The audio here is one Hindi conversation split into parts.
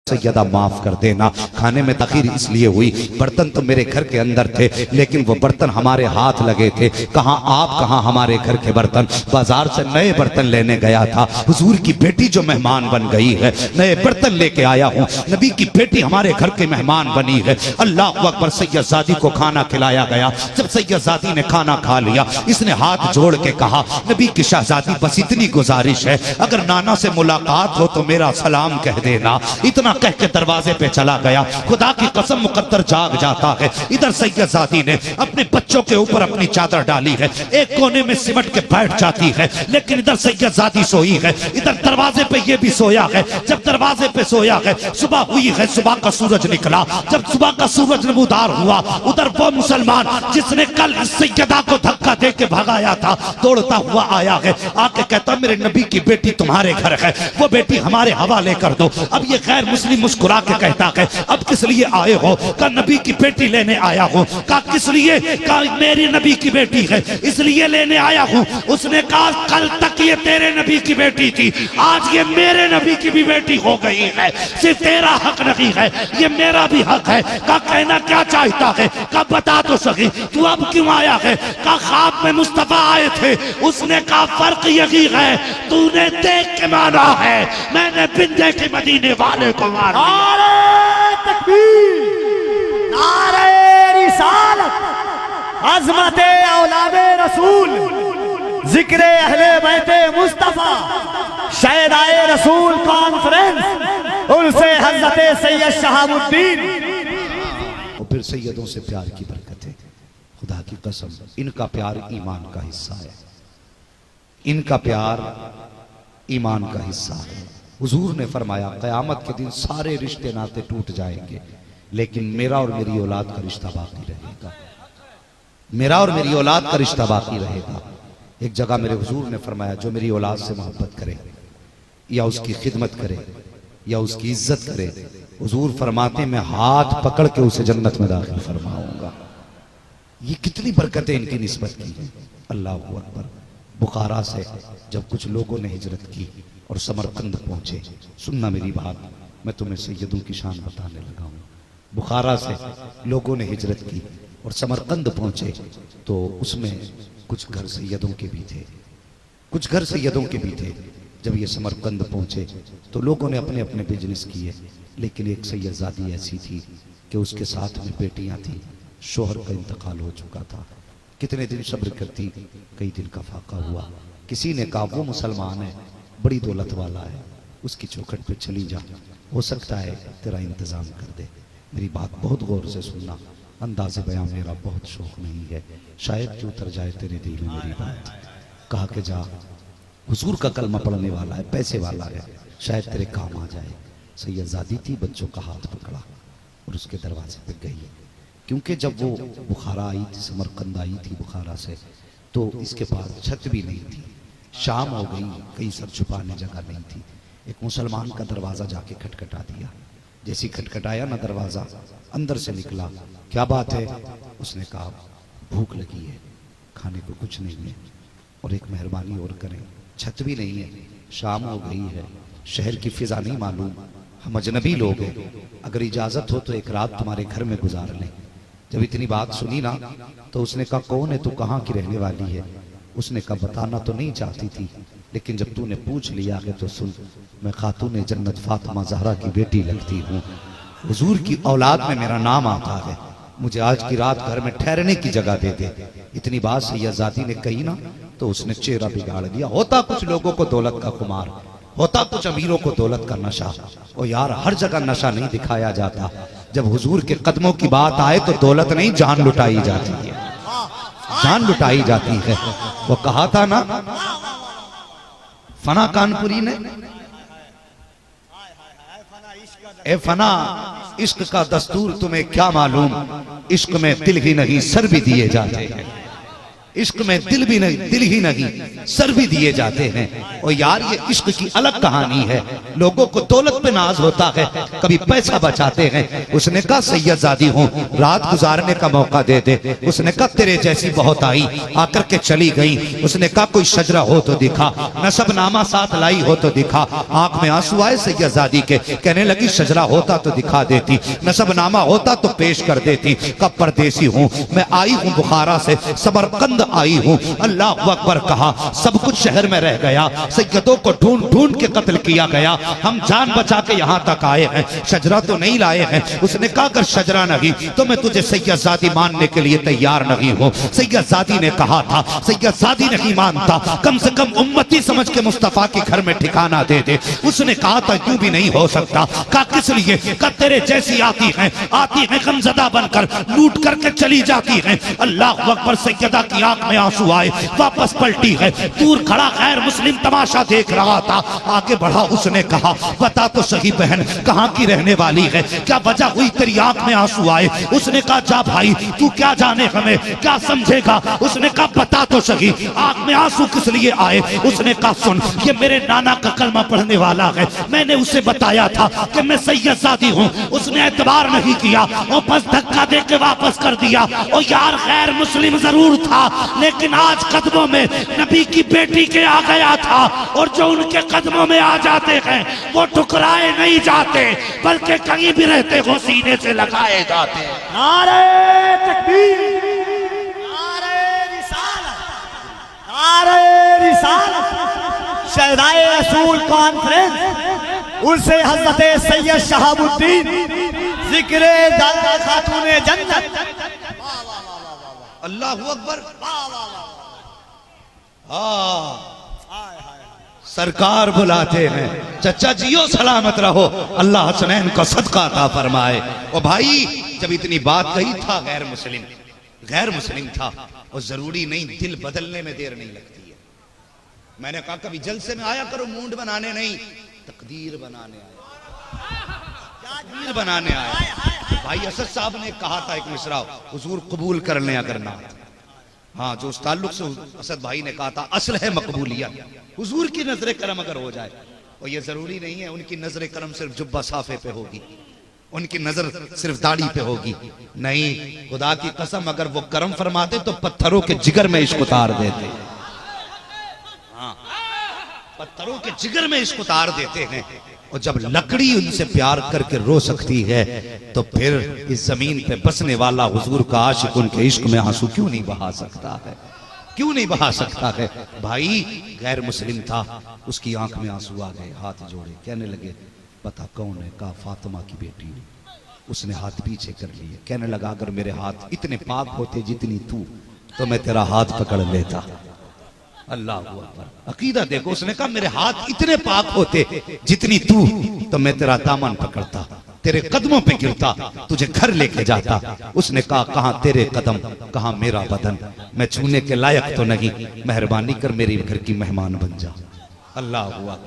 सैयदा माफ कर देना, खाने में तखीर इसलिए हुई, बर्तन तो मेरे घर के अंदर थे लेकिन वो बर्तन हमारे हाथ लगे थे। कहाँ आप, कहाँ हमारे घर के बर्तन। बाजार से नए बर्तन लेने गया था, हुजूर की बेटी जो मेहमान बन गई है, नए बर्तन लेके आया हूँ। नबी की बेटी हमारे घर के मेहमान बनी है। अल्लाह अकबर। सैयदजादी को खाना खिलाया गया। जब सैयदजादी ने खाना खा लिया, इसने हाथ जोड़ के कहा, नबी की शहजादी बस इतनी गुजारिश है, अगर नाना से मुलाकात हो तो मेरा सलाम कह देना। इतना कह के दरवाजे पे चला गया। खुदा की कसम मुकद्दर जाग जाता है। इधर सैयदजादी ने अपने बच्चों के ऊपर अपनी चादर डाली है, एक कोने में सिमट के बैठ जाती है, लेकिन इधर सैयदजादी सोई है, इधर दरवाजे पे ये भी सोया है। जब दरवाजे पे सोया है, सुबह हुई है, सुबह का सूरज निकला। जब सुबह का सूरज नमूदार हुआ, उधर वो मुसलमान जिसने कल इस सैयदा को धक्का दे के भगाया था, दौड़ता हुआ आया है। आके कहता, मेरे नबी की बेटी तुम्हारे घर है, वो बेटी हमारे हवाले कर दो। अब ये गैर मुस्लिम मुस्कुरा के कहता है, अब किस लिए आए हो? का नबी की बेटी लेने आया हूँ। का किस लिए? का मेरी नबी की बेटी है इसलिए लेने आया हूँ। उसने कहा, कल तक ये तेरे नबी की बेटी थी, आज ये मेरे नबी की भी बेटी हो गई है। सिर्फ तेरा हक नहीं है, ये मेरा भी हक है। का कहना क्या चाहता है? का बता तो सही, तू अब क्यों आया है? का ख्वाब में मुस्तफा आए थे। उसने कहा, फर्क यही है, तूने देख के माना है, मैंने बिन देखे मदीने वाले को माना। नारे तकबीर, नारे रिसालत, अज़मते औलादे रसूल, जिक्रे अहले बैते मुस्तफा, शहदाए रसूल कॉन्फ्रेंस, उनसे हज़रत सैयद शहाबुद्दीन। और फिर सैयदों से प्यार की बरकत है। खुदा की कसम, इनका प्यार ईमान का हिस्सा है, इनका प्यार ईमान का हिस्सा है। हुजूर ने फरमाया, क़यामत के दिन सारे रिश्ते नाते टूट जाएंगे, लेकिन मेरा और मेरी औलाद का रिश्ता बाकी रहेगा। मेरा और मेरी औलाद का रिश्ता बाकी रहेगा। एक जगह मेरे हुजूर ने फरमाया, जो मेरी औलाद से मोहब्बत करे या उसकी खिदमत करे या उसकी इज्जत करे, हुजूर फरमाते, मैं हाथ पकड़ के उसे जन्नत में दाखिल फरमाऊंगा। ये कितनी बरकतें इनकी निस्बत की है। अल्लाह अकबर। बुखारा से जब कुछ लोगों ने हिजरत की और समरकंद पहुंचे, सुनना मेरी बात, मैं तुम्हें सैयदों की शान बताने लगा हूँ। बुखारा से लोगों ने हिजरत की और समरकंद पहुंचे, तो उसमें कुछ घर सैयदों के भी थे, कुछ घर सैयदों के भी थे। जब ये समरकंद पहुंचे तो लोगों ने अपने अपने बिजनेस किए, लेकिन एक सैयदजादी ऐसी थी कि उसके साथ में बेटियां थी, शोहर का इंतकाल हो चुका था। कितने दिन सब्र करती, कई दिन का फाका हुआ। किसी ने कहा, वो मुसलमान है, बड़ी दौलत वाला है, उसकी चौखट पे चली जा, हो सकता है तेरा इंतजाम कर दे। मेरी बात बहुत गौर से सुनना, अंदाज़े बयां मेरा बहुत शौक नहीं है, शायद कि उतर जाए तेरे दिल में मेरी बात। कहा कि जा, हुजूर का कलमा पढ़ने वाला है, पैसे वाला है, शायद तेरे काम आ जाए। सैयदजादी थी, बच्चों का हाथ पकड़ा और उसके दरवाजे पे गई। क्योंकि जब वो बुखारा आई थी, समरकंद आई थी बुखारा से, तो इसके पास छत भी नहीं थी, शाम हो गई, कहीं सर छुपाने जगह नहीं थी। एक मुसलमान का दरवाज़ा जाके खटखटा दिया। जैसी खटखटाया ना दरवाज़ा, अंदर से निकला, क्या बात है? उसने कहा, भूख लगी है, खाने को कुछ नहीं है, और एक मेहरबानी और करें, छत भी नहीं है, शाम हो गई है, शहर की फिजा नहीं मालूम, हम अजनबी लोग हैं, अगर इजाज़त हो तो एक रात तुम्हारे घर में गुजार लें। जब इतनी बात सुनी ना, तो उसने कहा, कौन है तू, कहाँ की रहने वाली है? उसने कहा, बताना तो नहीं चाहती थी, लेकिन जब तूने पूछ लिया है तो सुन, मैं खातून जन्नत फातिमा ज़हरा की बेटी लगती हूँ, हुजूर की औलाद में मेरा नाम आता है, मुझे आज की रात घर में ठहरने की जगह दे दे। इतनी बात सैयदजादी ने कही ना, तो उसने चेहरा बिगाड़ दिया। होता कुछ लोगों को दौलत का खुमार, होता कुछ अमीरों को दौलत का नशा। और यार, हर जगह नशा नहीं दिखाया जाता। जब हुजूर के कदमों की बात आए तो दौलत नहीं, जान लुटाई जाती है, जान लुटाई जाती है। वो कहा था ना फना कानपुरी ने, ए फना, इश्क का दस्तूर तुम्हें क्या मालूम, इश्क में दिल ही नहीं सर भी दिए जाते हैं। इश्क में दिल भी नहीं, दिल ही नहीं सर भी दिए जाते हैं। और यार ये इश्क की अलग कहानी है। लोगों को दौलत पे नाज होता है, कभी पैसा बचाते हैं। उसने कहा सैयदजादी हूँ, रात गुजारने का मौका दे दे। उसने कहा तेरे जैसी बहुत आई, आकर के चली गई। उसने कहा कोई शजरा हो तो दिखा, नसबनामा साथ लाई हो तो दिखा। आंख में आंसू आए सैयदजादी के, कहने लगी शजरा होता तो दिखा देती, नसबनामा होता तो पेश कर देती। कब परदेसी हूँ मैं, आई हूँ बुखारा से, समरकंद आई हूँ। अल्लाह अकबर कहा, सब कुछ शहर में रह गया, सैयदों को ढूंढ ढूंढ के कत्ल किया गया, हम जान बचा के यहाँ तक आए हैं, शजरा तो नहीं लाए हैं। उसने कहा अगर शजरा नहीं तो मैं तुझे सैयदजादी मानने के लिए तैयार नहीं हूँ। सैयदजादी ने कहा था, सैयदजादी नहीं मानता, कम से कम उम्मती समझ के मुस्तफा के घर में ठिकाना दे दे। उसने कहा था क्यों भी नहीं हो सकता। कहा किस लिए? कहा तेरे जैसी आती है गमजदा बनकर, लूट करके चली जाती है। अल्लाह अकबर। सैयदा की आंख में आंसू आए, वापस पलटी है। दूर खड़ा गैर मुस्लिम तमाशा देख रहा था, आगे बढ़ा। उसने कहा बता तो सही बहन, कहाँ की रहने वाली है, क्या वजह हुई तेरी आंख में आंसू आए? उसने कहा जा भाई, तू क्या जाने हमें, क्या समझेगा। उसने कहा बता तो सही, आंख में आंसू किस लिए आए? उसने कहा सुन, ये मेरे नाना का कलमा पढ़ने वाला है, मैंने उसे बताया था कि मैं सैयदजादी हूँ, उसने एतबार नहीं किया और बस धक्का दे के वापस कर दिया। और यार गैर मुस्लिम जरूर था, लेकिन आज कदमों में नबी की बेटी के आ गया था। और जो उनके कदमों में आ जाते हैं वो ठुकराए नहीं जाते, बल्कि कहीं भी रहते हो सीने से लगाए जाते। नारे तकबीर, नारे रिसालत, नारे रिसालत। शहदाए रसूल कॉन्फ्रेंस उनसे हजरत सैयद शहाबुद्दीन जिक्रे दादा खातूने जन्नत। अल्लाह अकबर। हाँ सरकार बुलाते हैं, चचा जियो सलामत रहो, अल्लाह हसनैन को सदका अता फरमाए। और भाई जब इतनी बात कही था गैर मुस्लिम था, और जरूरी नहीं दिल बदलने में देर नहीं लगती है। मैंने कहा कभी जलसे में आया करो मूड बनाने नहीं, तकदीर बनाने आया। भाई असद साहब ने कहा था एक मिसरा, हुजूर कबूल कर लें अगर ना। हाँ जो उस ताल्लुक से असद भाई ने कहा था असल है मकबूलियत, हुजूर की नजर करम अगर हो जाए। और ये जरूरी नहीं है उनकी नजर करम सिर्फ जुब्बा साफे पे होगी, उनकी नजर सिर्फ दाढ़ी पे होगी, नहीं। खुदा की कसम अगर वो करम फरमाते तो पत्थरों के जिगर में इश्क उतार देते। हाँ पत्थरों के जिगर में इश्क उतार देते हैं। और जब लकड़ी उनसे प्यार करके रो सकती है तो फिर इस जमीन पे बसने वाला हुजूर का आशिक उनके इश्क में आंसू क्यों नहीं बहा सकता है, क्यों नहीं बहा सकता है। भाई गैर मुस्लिम था, उसकी आंख में आंसू आ गए, हाथ जोड़े, कहने लगे पता कौन है? कहा फातिमा की बेटी ने। उसने हाथ पीछे कर लिए, कहने लगा अगर मेरे हाथ इतने पाक होते जितनी तू तो मैं तेरा हाथ पकड़ लेता। अल्लाह अकबर। अकीदा देखो, उसने कहा मेरे हाथ इतने पाक होते जितनी तू तो मैं तेरा दामन पकड़ता, तेरे कदमों पे गिरता, तुझे घर लेके जाता। उसने कहा कहां तेरे कदम, कहां मेरा बदन, मैं छूने के लायक तो नहीं, मेहरबानी कर मेरे घर की मेहमान बन जा। अल्लाह अकबर।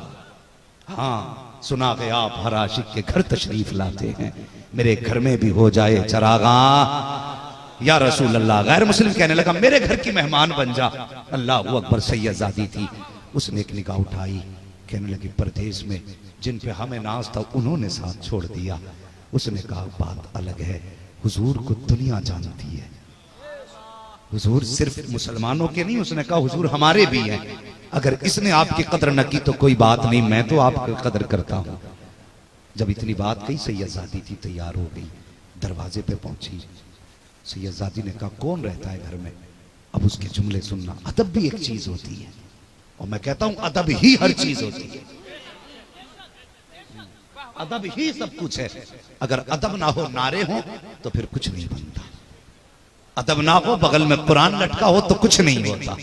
हाँ सुना गया आप हर आशिक के घर तशरीफ लाते हैं, मेरे घर में भी हो जाए चरागा या रसूल अल्लाह। गैर मुस्लिम कहने लगा मेरे घर की मेहमान बन जा। अल्लाह अकबर। सैयदजादी थी, उसने एक निगाह उठाई, कहने लगी परदेश में जिन पे हमें नाज था उन्होंने साथ छोड़ दिया। उसने कहा बात अलग है, हुजूर को दुनिया जानती है, हुजूर सिर्फ मुसलमानों के नहीं, उसने कहा हुजूर हमारे भी हैं। अगर इसने आपकी कदर न की तो कोई बात नहीं, मैं तो आपकी कदर करता हूं। जब इतनी बात कही सैयदजादी थी तैयार हो गई, दरवाजे पे पहुंची। सैयदजादी ने कहा कौन रहता है घर में? अब उसके जुमले सुनना, अदब भी एक चीज होती है, और मैं कहता हूं अदब ही हर चीज होती है, अदब ही सब कुछ है। अगर अदब ना हो, नारे हो तो फिर कुछ नहीं बनता। अदब ना हो, बगल में कुरान लटका हो तो कुछ नहीं होता।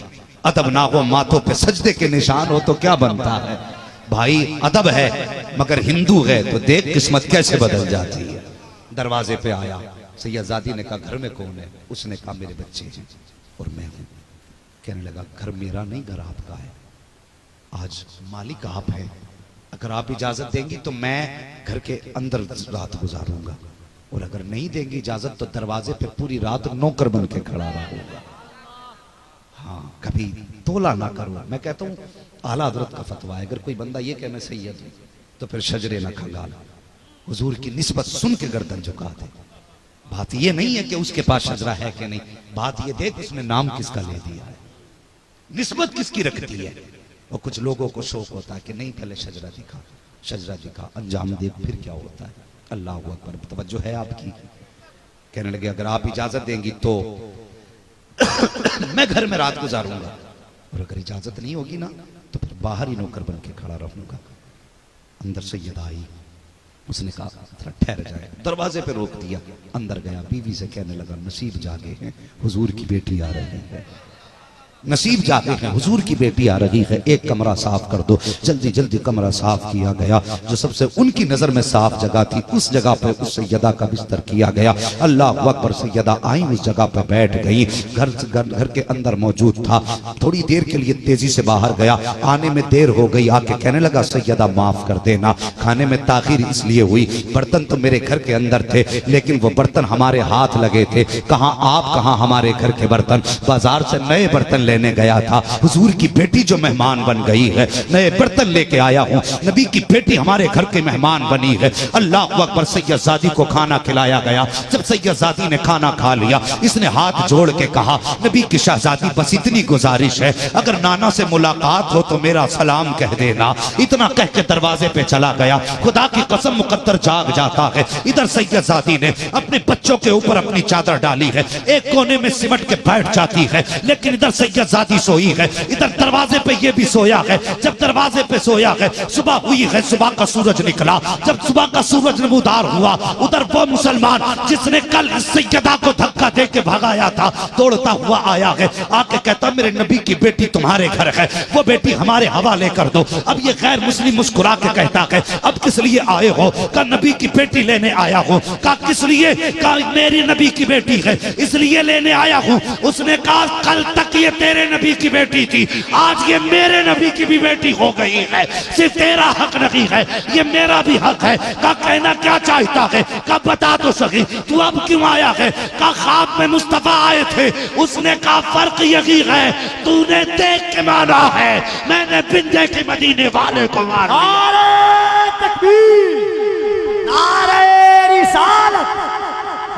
अदब ना हो, माथों पे सजदे के निशान हो तो क्या बनता है। भाई अदब है, मगर हिंदू है तो देख किस्मत कैसे बदल जाती है। दरवाजे पे आया, सैयदजादी ने कहा घर में कौन है? उसने कहा मेरे बच्चे हैं और मैं हूं। कहने लगा घर मेरा नहीं, घर आपका है, आज मालिक आप हैं, अगर आप इजाजत देंगी तो मैं घर के अंदर रात गुजारूंगा, और अगर नहीं देंगी इजाजत तो दरवाजे पे पूरी रात नौकर बन के खड़ा रहूंगा। हाँ, कभी तोला ना करो। मैं कहता हूँ आला हजरत का फतवा है, अगर कोई बंदा ये कहे मैं सैयद हूं तो फिर शजरे ना खंगाल, हुजूर की निस्बत सुन के गर्दन झुका दे। बात ये नहीं है कि उसके पास शजरा है कि नहीं, बात ये देख उसने नाम किसका ले दिया है, निस्बत किसकी रखती है। और कुछ लोगों को शौक होता है कि नहीं पहले शजरा दिखा, शजरा दिखा, अंजाम देख फिर क्या होता है। अल्लाह अकबर, तवज्जो है आपकी। कहने लगे अगर आप इजाजत देंगी तो मैं घर में रात गुजारूंगा, और अगर इजाजत नहीं होगी ना तो फिर बाहर ही नौकर बन के खड़ा रहूंगा। अंदर सैयदा आई, उसने कहा थोड़ा ठहर जाए, दरवाजे पे रोक दिया। अंदर गया, बीवी से कहने लगा नसीब जागे हैं, हुजूर की बेटी आ रही है, नसीब जागे हैं, हुजूर की बेटी आ रही है, एक कमरा साफ कर दो। जल्दी जल्दी कमरा साफ किया गया, जो सबसे उनकी नजर में साफ जगह थी उस जगह पे उस सैयदा का बिस्तर किया गया। अल्लाह अकबर, सैयदा आई, उस जगह पे बैठ गई। घर के अंदर मौजूद था, थोड़ी देर के लिए तेजी से बाहर गया, आने में देर हो गई, आके कहने लगा सैयदा माफ कर देना, खाने में ताखीर इसलिए हुई, बर्तन तो मेरे घर के अंदर थे लेकिन वो बर्तन हमारे हाथ लगे थे। कहाँ आप, कहाँ हमारे घर के बर्तन, बाजार से नए बर्तन लेने गया था, हुजूर की बेटी जो मेहमान बन गई है, नए बर्तन लेके आया हूं, नबी की बेटी हमारे घर के मेहमान बनी है। अल्लाह अकबर, सैयदजादी को खाना खिलाया गया। जब सैयदजादी ने खाना खा लिया, इसने हाथ जोड़ के कहा नबी की शहजादी बस इतनी गुजारिश है, अगर नाना से मुलाकात हो तो मेरा सलाम कह देना। इतना कह के दरवाजे पे चला गया। खुदा की कसम मुकद्दर जाग जाता है। इधर सैयदजादी ने अपने बच्चों के ऊपर अपनी चादर डाली है, एक कोने में सिमट के बैठ जाती है, लेकिन इधर सैयदजादी सोई है, इधर दरवाजे पे ये भी सोया है। जब दरवाजे पे सोया है, सुबह हुई है, सुबह का सूरज निकला। जब सुबह का सूरज नमूदार हुआ, उधर वो मुसलमान जिसने कल इस सैयदा को धक्का दे के भगाया था दौड़ता हुआ आया है, आके कहता मेरे नबी की बेटी तुम्हारे घर है, वो बेटी हमारे हवाले कर दो। अब ये गैर मुस्लिम मुस्कुरा के कहता है अब किस लिए आए हो? का नबी की बेटी लेने आया हूँ। का किस लिए? का मेरी नबी की बेटी है इसलिए लेने आया हूँ। उसने कहा कल तक ये तेरे नबी की बेटी थी, आज ये मेरे नबी की भी बेटी हो गई है। सिर्फ तेरा हक नहीं है, ये मेरा भी हक है। का कहना क्या चाहता है? का बता तो सही तू अब क्यों आया है? का ख्वाब में मुस्तफा आए थे। उसने कहा फर्क यही है तूने देख के माना है, मैंने बिन देखे मदीने वाले को माना। नारे तकबीर, नारे रिसालत,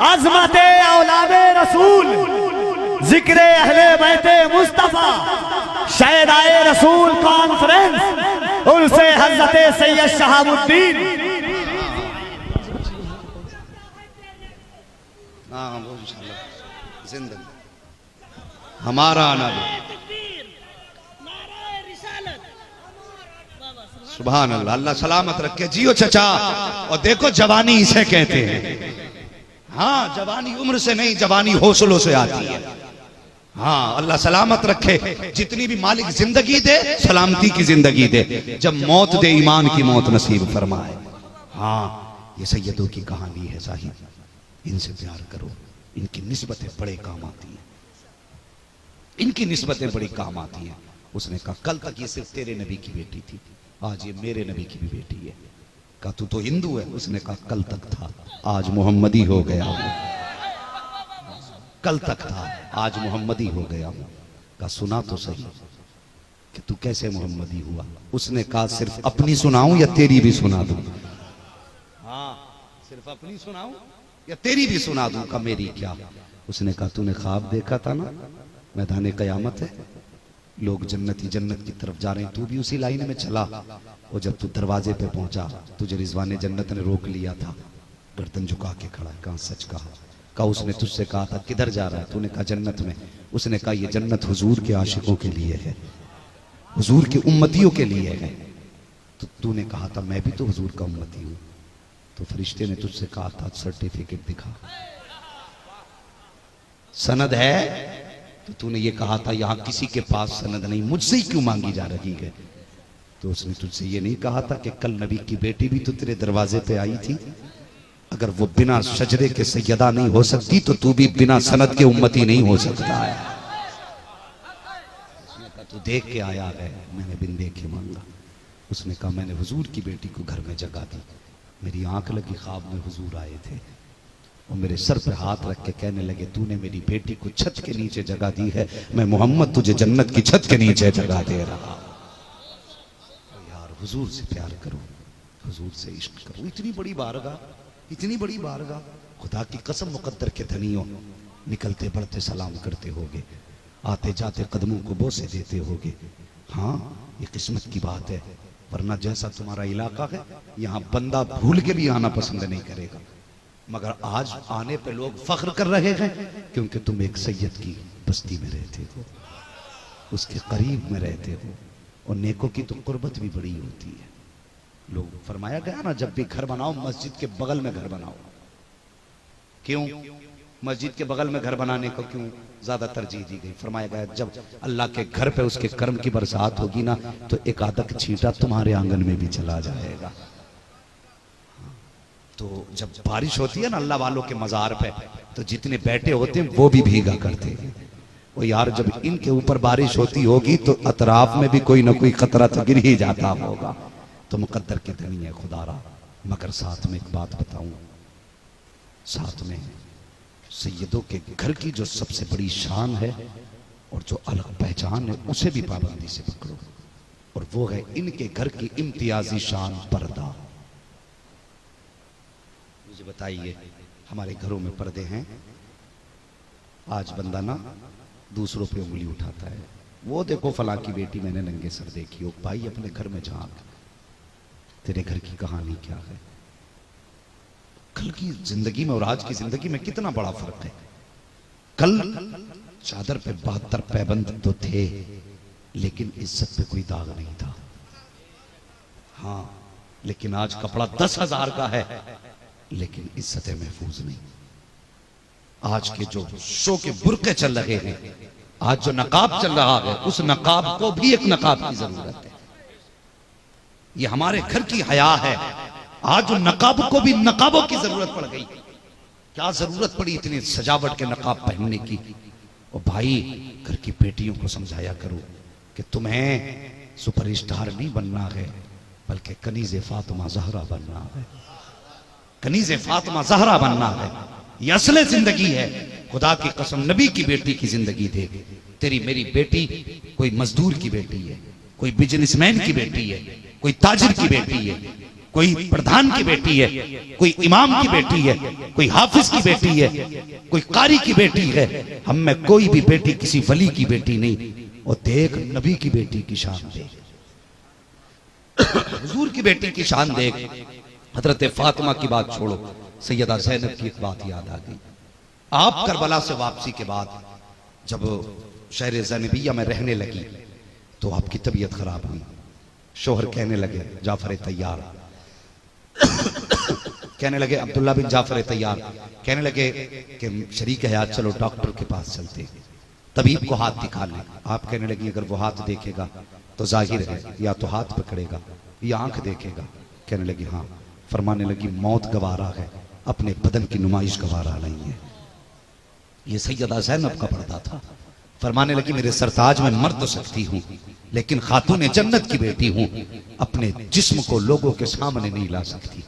अज़मते औलादे रसूल, जिक्र अहले बैते मुस्तफा, शहदाए रसूल कॉन्फ्रेंस, उनसे हजरत सैयद शहाबुद्दीन। हाँ वो इंशाल्लाह जिंदगी हमारा आना भी। सुभान अल्लाह, अल्लाह सलामत रखे, जियो चचा। और देखो जवानी इसे कहते हैं। हाँ, जवानी उम्र से नहीं, जवानी हौसलों से आती है। हाँ, अल्लाह सलामत रखे, जितनी भी मालिक जिंदगी दे सलामती की जिंदगी दे, जब मौत दे ईमान की मौत नसीब फरमाए। हाँ, ये सैयदों की कहानी है साहिब, इनसे प्यार करो, इनकी निस्बतें बड़े काम आती हैं, इनकी निस्बतें बड़ी काम आती हैं। उसने कहा कल तक ये सिर्फ तेरे नबी की बेटी थी, आज ये मेरे नबी की भी बेटी है। कहा तू तो हिंदू है। उसने कहा कल तक था, आज मोहम्मदी हो गया हूं। कल तक था, आज मोहम्मदी हो गया हूं। कहा सुना तो सही कि तू कैसे मोहम्मदी हुआ। उसने कहा सिर्फ अपनी सुनाऊं या तेरी भी सुना दूं? हाँ, सिर्फ अपनी सुनाऊं या तेरी भी सुना दूं? का मेरी क्या? उसने कहा तूने ख्वाब देखा था ना, मैदान कयामत है, लोग जन्नती जन्नत की तरफ जा रहे हैं, तू भी उसी लाइन में चला। और जब तू दरवाजे पे पहुंचा तुझे रिजवाने जन्नत ने रोक लिया था, गर्दन झुका के खड़ा है। कहा सच कहा? कहा उसने तुझसे कहा था किधर जा रहा है? तूने कहा जन्नत में। उसने कहा ये जन्नत हुजूर के आशिकों के लिए है, हुजूर के उम्मतियों के लिए है। तो तूने कहा था मैं भी तो हुजूर का उम्मती हूं। तो फरिश्ते ने तुझसे कहा था सर्टिफिकेट दिखा, सनद है? तो तूने ये कहा था यहां किसी के पास सनद नहीं, मुझसे ही क्यों मांगी जा रही है? तो उसने तुझसे ये नहीं कहा था कि कल नबी की बेटी भी तो तेरे दरवाजे पे आई थी, अगर वो बिना शजरे के सैयदा नहीं हो सकती तो तू भी बिना सनद के उम्मती नहीं हो सकता है। उसने कहा तू देख के आया है, मैंने बिन देखे मांगा। उसने कहा मैंने हुजूर की बेटी को घर में जगा दी, मेरी आंख लगी, ख्वाब में हुजूर आए थे। वो मेरे सर पे हाथ रख के कहने लगे, तूने मेरी बेटी को छत के नीचे जगह दी है, मैं मोहम्मद तुझे जन्नत की छत के नीचे जगह दे रहा। तो यार हुजूर से प्यार करो, हुजूर से इश्क करो। इतनी बड़ी बारगाह, इतनी बड़ी बारगाह, खुदा की कसम मुकद्दर के धनियों, निकलते बढ़ते सलाम करते होगे, आते जाते कदमों को बोसे देते होगे। हाँ, ये किस्मत की बात है, वरना जैसा तुम्हारा इलाका है यहाँ बंदा भूल के भी आना पसंद नहीं करेगा। मगर आज आने पे लोग फख्र कर रहे हैं क्योंकि तुम एक सैयद की बस्ती में रहते हो, उसके करीब में रहते हो, और नेकों की तो कुर्बत भी बड़ी होती है। लोग फरमाया गया ना, जब भी घर बनाओ मस्जिद के बगल में घर बनाओ। क्यों मस्जिद के बगल में घर बनाने को क्यों ज्यादा तरजीह दी गई? फरमाया गया जब अल्लाह के घर पे उसके कर्म की बरसात होगी ना, तो एक आदक छींटा तुम्हारे आंगन में भी चला जाएगा। तो जब बारिश होती है ना अल्लाह वालों के मजार पे, तो जितने बैठे होते हैं वो भी भीगा करते हैं। वो यार जब इनके ऊपर बारिश होती होगी तो अतराफ में भी कोई ना कोई खतरा तो गिर ही जाता होगा। तो मुकद्दर के धनी है खुदारा। मगर साथ में एक बात बताऊं, साथ में सैयदों के घर की जो सबसे बड़ी शान है और जो अलग पहचान है, उसे भी पाबंदी से पकड़ो, और वो है इनके घर की इम्तियाजी शान पर्दा। मुझे बताइए, हमारे घरों में पर्दे हैं? आज बंदा ना दूसरों पे उंगली उठाता है, वो देखो फलां की बेटी मैंने नंगे सर देखी हो। भाई अपने घर में झांक, तेरे घर की कहानी क्या है? कल की जिंदगी में और आज की जिंदगी में कितना बड़ा फर्क है। कल चादर पे 72 पैबंद तो थे, लेकिन इज्जत पे कोई दाग नहीं था। हाँ, लेकिन आज कपड़ा 10,000 का है, लेकिन इज्जतें महफूज नहीं। आज के जो शो के बुरके चल रहे हैं, आज जो नकाब चल रहा है, उस नकाब को भी एक नकाब की जरूरत है। ये हमारे घर की हया है। आज नकाब को भी नकाबों की जरूरत पड़ गई। क्या जरूरत पड़ी इतनी सजावट के नकाब पहनने की? और भाई घर की बेटियों को समझाया करो कि तुम्हें सुपरस्टार नहीं बनना है, बल्कि कनीज़े फातिमा ज़हरा बनना है। कनीज़े फातिमा ज़हरा बनना है, ये असले जिंदगी है। खुदा की कसम, नबी की बेटी की जिंदगी दे। तेरी मेरी बेटी कोई मजदूर की बेटी है, कोई बिजनेसमैन की बेटी है, कोई ताजिर की बेटी है, कोई प्रधान की बेटी है, कोई इमाम की बेटी है, कोई हाफिज की बेटी है, कोई कारी की बेटी है। हम में कोई भी बेटी किसी वली की बेटी नहीं। और देख नबी की बेटी की शान देख, हुजूर की बेटी की शान देख। हजरत फातिमा की बात छोड़ो, सैयदा ज़ैनब की एक बात याद आ गई। आप करबला से वापसी के बाद जब शहर ज़ैनबिया में रहने लगी तो आपकी तबीयत खराब हुई। शोहर कहने लगे जाफर तैयार, कहने लगे अब्दुल्ला बिन जाफर तैयार, कहने लगे कि शरीक हयात चलो डॉक्टर के पास चलते, तबीब को हाथ दिखा लें। आप कहने लगी अगर वो हाथ देखेगा तो जाहिर है या तो हाथ पकड़ेगा या आंख देखेगा। कहने लगी हाँ। फरमाने लगी मौत गवारा है, अपने बदन की नुमाइश गवारा नहीं है। ये सैयदा ज़ैनब का पर्दा था। फरमाने लगी मेरे सरताज में मर तो सकती हूँ, लेकिन खातून जन्नत की बेटी हूँ, अपने जिस्म को लोगों के सामने नहीं ला सकती।